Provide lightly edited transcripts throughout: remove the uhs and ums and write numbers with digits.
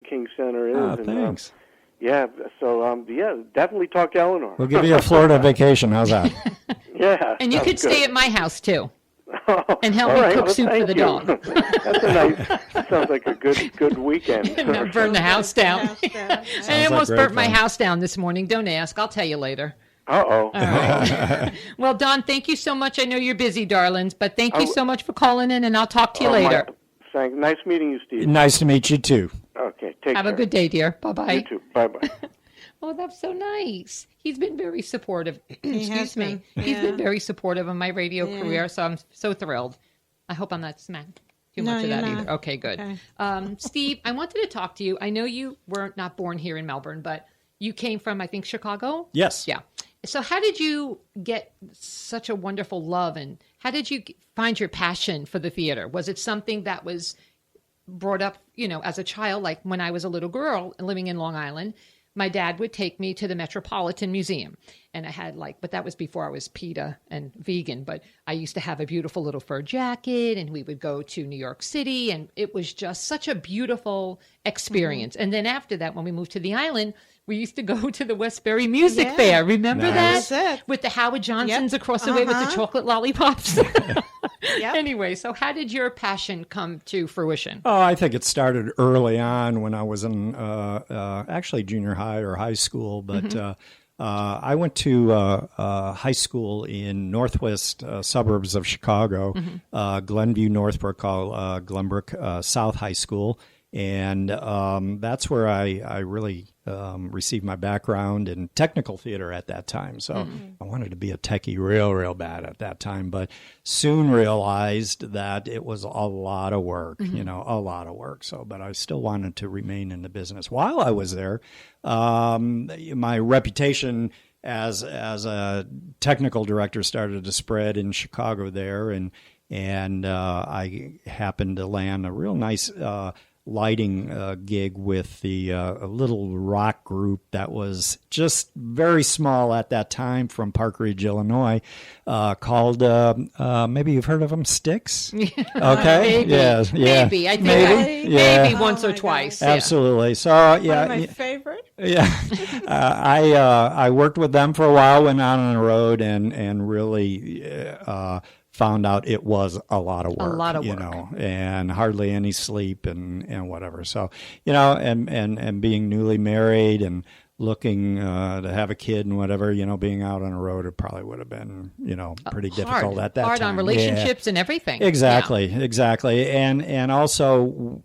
King Center is. Oh, and, thanks. Definitely talk to Eleanor. We'll give you a Florida vacation. How's that? Yeah. And you could stay at my house, too. And help All me right, cook well, soup for the thank you. dog. That sounds like a good weekend. And not burn the house down. I like almost great burnt my fun. house down this morning. Don't ask. I'll tell you later. Uh-oh. All right. Well, Don, thank you so much. I know you're busy, darlings, but thank you so much for calling in, and I'll talk to you later. Nice meeting you, Steve. Nice to meet you, too. Okay, take care. Have a good day, dear. Bye-bye. You too. Bye-bye. Oh, that's so nice. He's been very supportive. He has Excuse me. been. He's Yeah. been very supportive of my radio career, so I'm so thrilled. I hope I'm not smacked too No, much of you're that not. either. Okay, good. Okay. Steve, I wanted to talk to you. I know you were not born here in Melbourne, but you came from, I think, Chicago? Yes. Yeah. So how did you get such a wonderful love, and how did you find your passion for the theater? Was it something that was brought up, as a child, like when I was a little girl living in Long Island? My dad would take me to the Metropolitan Museum, and I had but that was before I was PETA and vegan, but I used to have a beautiful little fur jacket, and we would go to New York City, and it was just such a beautiful experience. And then after that, when we moved to the island, we used to go to the Westbury Music Fair. Remember Nice. that? That's it. With the Howard Johnsons across the way with the chocolate lollipops. Anyway, so how did your passion come to fruition? Oh, I think it started early on when I was in actually junior high or high school, but I went to high school in northwest suburbs of Chicago, Glenview, Northbrook, called Glenbrook South High School. And that's where I really received my background in technical theater at that time. So I wanted to be a techie real bad at that time, but soon realized that it was a lot of work, a lot of work. So, but I still wanted to remain in the business. While I was there, my reputation as a technical director started to spread in Chicago there, and I happened to land a real nice lighting gig with a little rock group that was just very small at that time from Park Ridge, Illinois, called, maybe you've heard of them, Styx? Okay. Maybe. Yeah. Maybe. I think maybe once or twice. Yeah. Absolutely. So, yeah. One of my favorite. Yeah, I worked with them for a while, went out on the road, and really found out it was a lot of work. A lot of work. And hardly any sleep and whatever. So, and being newly married and looking to have a kid and whatever, being out on the road, it probably would have been, pretty difficult at that time. Hard on relationships and everything. Exactly. And also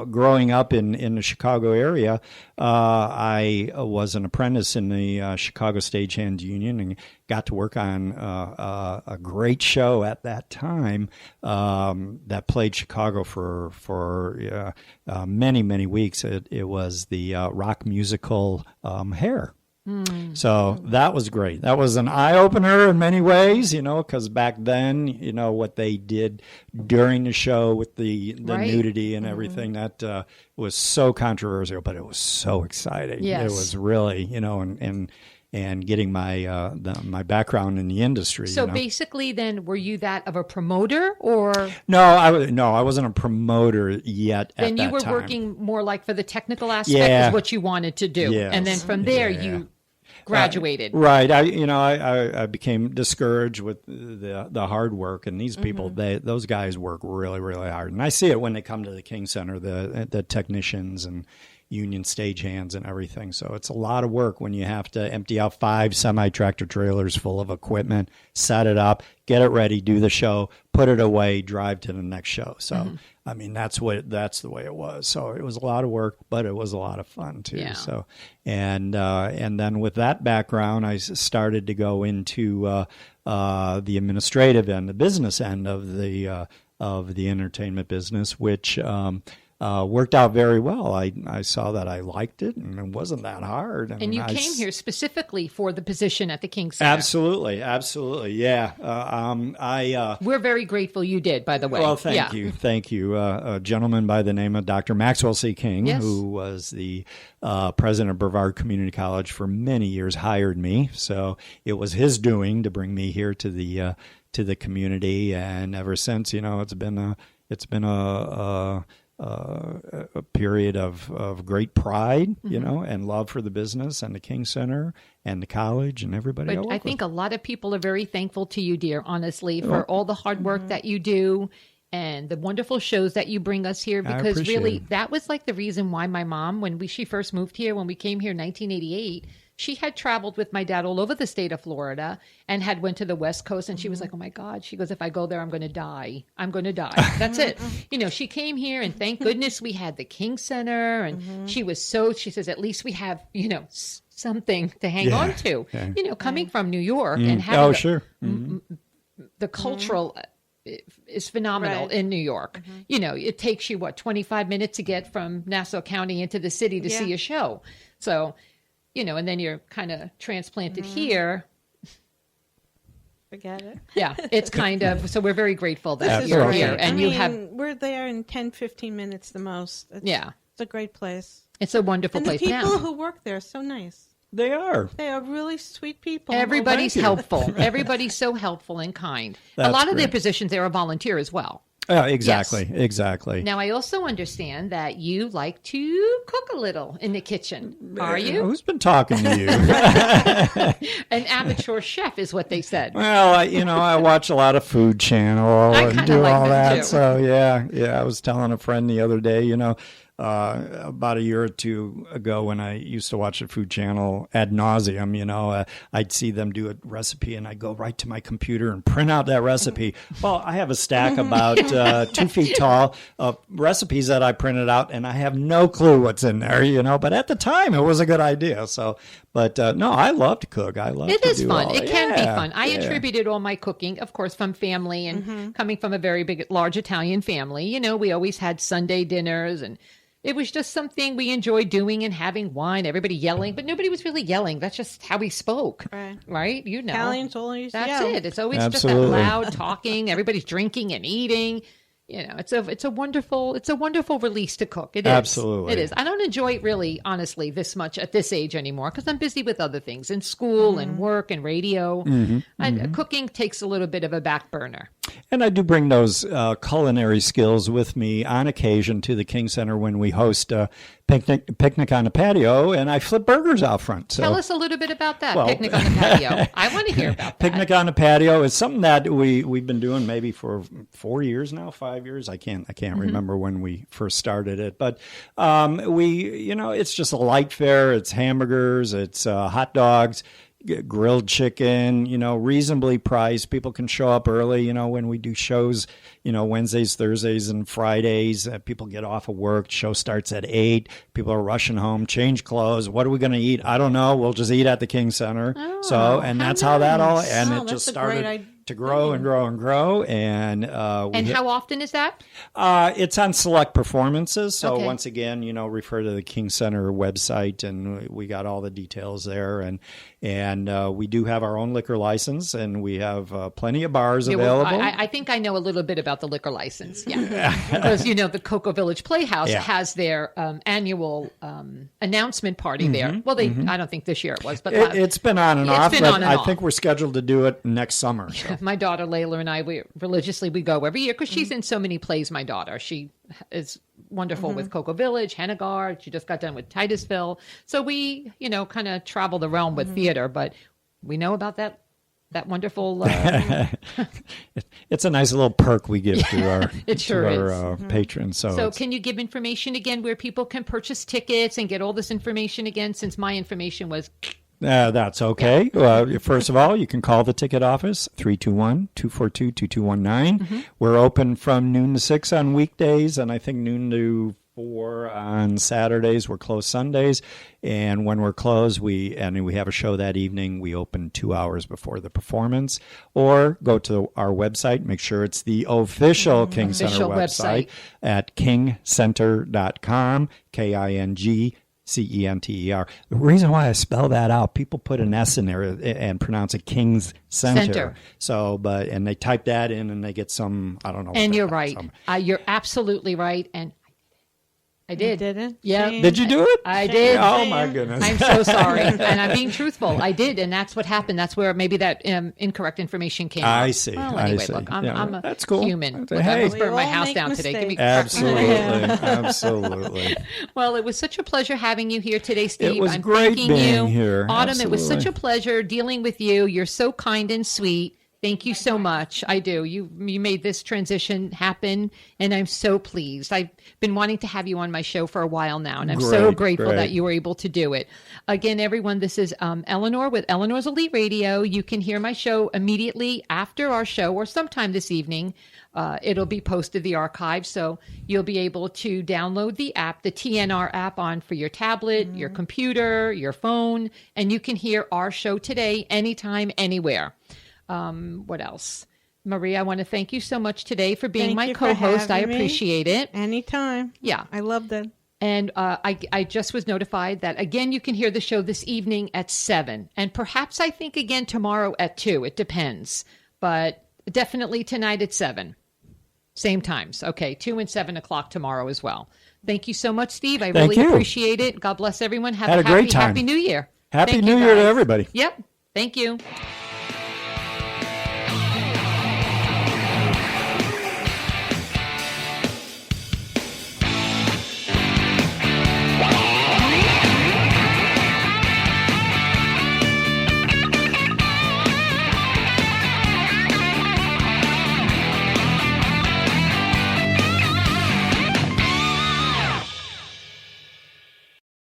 growing up in the Chicago area, I was an apprentice in the Chicago Stagehands Union and got to work on a great show at that time that played Chicago for many weeks. It was the rock musical Hair. So that was great. That was an eye-opener in many ways, because back then, what they did during the show with the Right. nudity and everything, that was so controversial, but it was so exciting. Yes. It was really, and getting my my background in the industry. So basically, then, were you that of a promoter, or No, I wasn't a promoter yet. then at you that were time. working more like for the technical aspect Yeah. is what you wanted to do, Yes. and then from there Yeah. you graduated. Right. I became discouraged with the hard work, and these people, those guys work really hard, and I see it when they come to the King Center, the technicians and union stagehands and everything. So it's a lot of work when you have to empty out 5 semi-tractor trailers full of equipment, set it up, get it ready, do the show, put it away, drive to the next show. So I mean, that's the way it was. So it was a lot of work, but it was a lot of fun too. Yeah. So and then with that background, I started to go into the administrative and the business end of the entertainment business, which worked out very well. I saw that I liked it, and it wasn't that hard. And you came here specifically for the position at the King Center. Absolutely, yeah. We're very grateful you did, by the way. Well, thank you. A gentleman by the name of Dr. Maxwell C. King, Yes. who was the president of Brevard Community College for many years, hired me. So it was his doing to bring me here to the community, and ever since, it's been a a period of great pride, you know, and love for the business and the King Center and the college and everybody. But I think a lot of people are very thankful to you, dear, honestly, for all the hard work that you do and the wonderful shows that you bring us here, because really that was like the reason why my mom, when she first moved here, when we came here in 1988, she had traveled with my dad all over the state of Florida and had went to the West Coast. And she was like, oh, my God. She goes, if I go there, I'm going to die. I'm going to die. That's it. You know, she came here and thank goodness we had the King Center. And she says, at least we have, you know, something to hang on to. Yeah. You know, coming from New York and having the cultural is phenomenal in New York. You know, it takes you, 25 minutes to get from Nassau County into the city to see a show. So, you know, and then you're kind of transplanted here. Forget it. Yeah, it's kind of, so we're very grateful that you're here. And we're there in 10, 15 minutes the most. It's a great place. It's a wonderful place. And the people who work there are so nice. They are. They are really sweet people. Everybody's helpful. Everybody's so helpful and kind. A lot of their positions there are volunteer as well. Exactly. Yes. Exactly. Now, I also understand that you like to cook a little in the kitchen. Are you? Who's been talking to you? An amateur chef is what they said. Well, I watch a lot of Food Channel and do all that. Too. So, yeah. I was telling a friend the other day, about a year or two ago when I used to watch the Food Channel ad nauseum, I'd see them do a recipe and I'd go right to my computer and print out that recipe. Well, I have a stack about 2 feet tall of recipes that I printed out and I have no clue what's in there, but at the time it was a good idea. So, but no, I love to cook. It is fun. It can be fun. I attributed all my cooking, of course, from family and coming from a very large Italian family. We always had Sunday dinners and it was just something we enjoyed doing and having wine, everybody yelling, but nobody was really yelling. That's just how we spoke, right? Italians always That's yell. it. It's always just that loud talking. Everybody's drinking and eating. It's a wonderful release to cook. It is. Absolutely. It is. I don't enjoy it really, honestly, this much at this age anymore because I'm busy with other things in school and work and radio. Cooking takes a little bit of a back burner. And I do bring those culinary skills with me on occasion to the King Center when we host a picnic on the patio, and I flip burgers out front. So, tell us a little bit about that, picnic on the patio. I want to hear about that. Picnic on the patio is something that we've been doing maybe for 4 years now, 5 years. I can't remember when we first started it, but it's just a light fare. It's hamburgers, it's hot dogs, grilled chicken, reasonably priced. People can show up early, when we do shows, Wednesdays, Thursdays, and Fridays. People get off of work. Show starts at 8. People are rushing home, change clothes. What are we going to eat? I don't know. We'll just eat at the King Center. That's how that all, and it just started to grow and grow and grow. And how often is that? It's on select performances. So once again, refer to the King Center website, and we got all the details there. And we do have our own liquor license, and we have plenty of bars available. I think I know a little bit about the liquor license. Yeah, because the Cocoa Village Playhouse has their annual announcement party there. Well, I don't think this year it was, but it's been on and off. I think we're scheduled to do it next summer. So. My daughter Layla and I, we go every year because she's in so many plays. My daughter, she is wonderful with Cocoa Village, Hennegar. She just got done with Titusville. So we, kind of travel the realm with theater, but we know about that wonderful. It's a nice little perk we give to our patrons. So can you give information again where people can purchase tickets and get all this information again? Since my information was. That's okay. First of all, you can call the ticket office, 321-242-2219. We're open from noon to 6 on weekdays, and I think noon to 4 on Saturdays. We're closed Sundays. And when we're closed, we have a show that evening. We open 2 hours before the performance. Or go to our website, make sure it's the official King Center website at kingcenter.com, KING. CENTER. The reason why I spell that out, people put an S in there and pronounce it King's Center. So, and they type that in and they get some, I don't know. And you're right. You're absolutely right. And I did. You didn't? Yeah. Did you do it? I did. Oh, my goodness. I'm so sorry. And I'm being truthful. I did. And that's what happened. That's where maybe that incorrect information came I out. see. Well, anyway, I see. look, I'm a that's cool. human. Look, Hey. I almost burned my We all house make down today. Give me Absolutely. Absolutely. Well, it was such a pleasure having you here today, Steve. It was I'm great thanking being you. here. Autumn, it was such Absolutely. a pleasure dealing with you. You're so kind and sweet. Thank you so much. I do. You made this transition happen, and I'm so pleased. I've been wanting to have you on my show for a while now, and I'm so grateful that you were able to do it. Again, everyone, this is Eleanor with Eleanor's Elite Radio. You can hear my show immediately after our show or sometime this evening. It'll be posted the archive, so you'll be able to download the app, the TNR app, on for your tablet, your computer, your phone, and you can hear our show today anytime, anywhere. What else? Maria, I want to thank you so much today for being my co-host. I appreciate it. Anytime. Yeah. I loved it. And I just was notified that, again, you can hear the show this evening at 7. And perhaps I think again tomorrow at 2. It depends. But definitely tonight at 7. Same times. Okay, 2 and 7 o'clock tomorrow as well. Thank you so much, Steve. I really appreciate it. God bless everyone. Have a great time. Happy New Year. Happy New Year to everybody. Yep. Thank you.